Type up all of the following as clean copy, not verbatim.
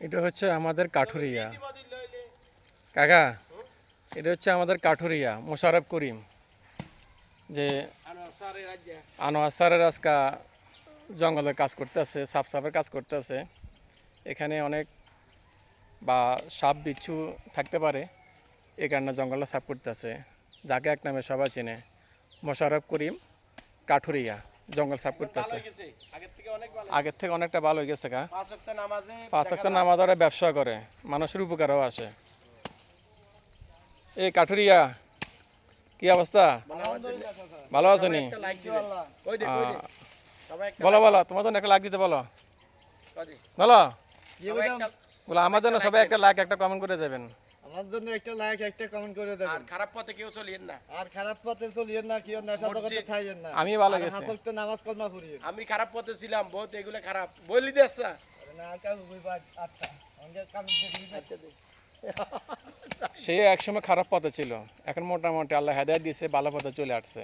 এটা হচ্ছে আমাদের কাঠুরিয়া কাকা, এটা হচ্ছে আমাদের কাঠুরিয়া মোশাররফ করিম, যে আনোয়ার স্যারের আজকা জঙ্গলের কাজ করতেছে, সাফ সাফের কাজ করতেছে। এখানে অনেক বা সাপ বিচ্ছু থাকতে পারে, এই কারণে জঙ্গলটা সাফ করতেছে। যাকে এক নামে সবাই চেনে, মোশাররফ করিম কাঠুরিয়া জঙ্গল সাফ করতেছে। আগের থেকে অনেকটা ভালো হয়ে গেছে। 5 ওয়াক্ত নামাজ ওরা ব্যবসা করে, মানুষের উপকারও আসে। এই কাঠুরিয়া কি অবস্থা, ভালো আছো নি? বলো বলো, তোমার জন্য একটা লাইক দিতে বলো, বলো বলো আমার জন্য সবাই একটা লাইক একটা কমেন্ট করে যাবেন। আমার জন্য একটা লাইক একটা কমেন্ট করে দেবেন। আর খারাপ পথে কেউ চলিয়েন না, আর খারাপ পথে চলিয়েন না, কেউ নেশা জগতে থাইয়েন না। আমি ভালো গেছি, হাসল তো নামাজ কলমা পড়িয়েন। আমি খারাপ পথে ছিলাম বহুত, এগুলো খারাপ বলি দিস না। না আর কাউ কইবা আচ্ছা অঙ্গে কাম দেখলি সে একসময় খারাপ পথে ছিল, এখন মোটামুটি আল্লাহ হেদায়েত দিয়েছে, ভালো পথে চলে আসছে।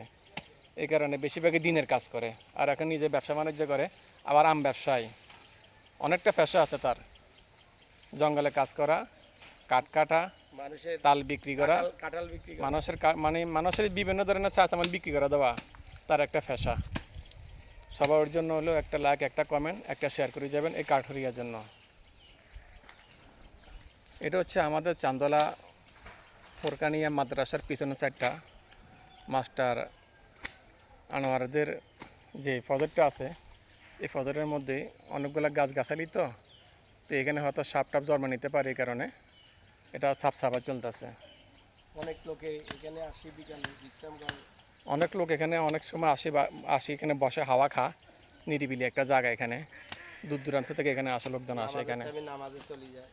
এই কারণে বেশিরভাগই দিনের কাজ করে, আর এখন নিজে ব্যবসা বাণিজ্য করে। আবার আম ব্যবসায়ী, অনেকটা পেশা আছে তার। জঙ্গলে কাজ করা, কাঠ কাটা, মানুষের তাল বিক্রি করা, কাঁঠাল বিক্রি করে। মানুষের বিভিন্ন ধরনের চাষামাল বিক্রি করে দেওয়া তার একটা পেশা। সবার জন্য হলো একটা লাইক একটা কমেন্ট একটা শেয়ার করে যাবেন এই কাঠুরিয়ার জন্য। এটা হচ্ছে আমাদের চান্দলা ফোরকানিয়া মাদ্রাসার পিছনের সাইডটা। মাস্টার আনোয়ারদের যে ফজরটা আছে, এই ফজরের মধ্যে অনেকগুলো গাছগাছালি, তো এখানে হয়তো সাপ টাপ জন্ম নিতে পারে, এই কারণে এটা সাফ সাফা চলতেছে। অনেক লোকে এখানে আসি বিকালে বিশ্রাম করে। অনেক লোক এখানে অনেক সময় আসি এখানে বসে হাওয়া খা, নিরিবিলি একটা জায়গা। এখানে দূর দূরান্ত থেকে এখানে আসে লোকজন আসে এখানে। আমি নামাজে চলে যাই।